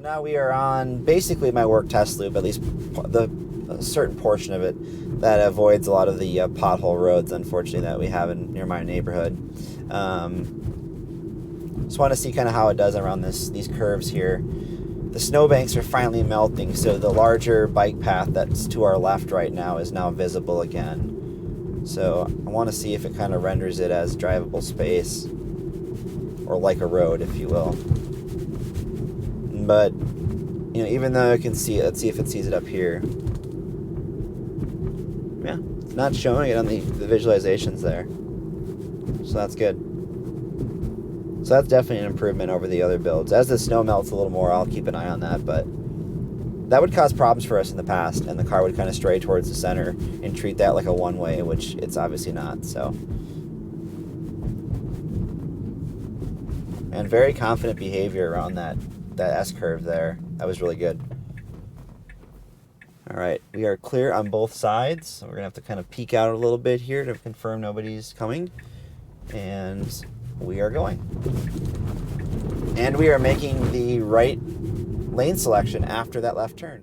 So now we are on basically my work test loop, at least a certain portion of it, that avoids a lot of the pothole roads, unfortunately, that we have near my neighborhood. Just want to see kind of how it does around these curves here. The snowbanks are finally melting, so the larger bike path that's to our left right now is now visible again. So I want to see if it kind of renders it as drivable space, or like a road, if you will. But, you know, even though I can see it, let's see if it sees it up here. Yeah, it's not showing it on the visualizations there. So that's good. So that's definitely an improvement over the other builds. As the snow melts a little more, I'll keep an eye on that, but that would cause problems for us in the past, and the car would kind of stray towards the center and treat that like a one-way, which it's obviously not, so. And very confident behavior around that S-curve there. That was really good. All right, we are clear on both sides. So we're gonna have to kind of peek out a little bit here to confirm nobody's coming. And we are going. And we are making the right lane selection after that left turn.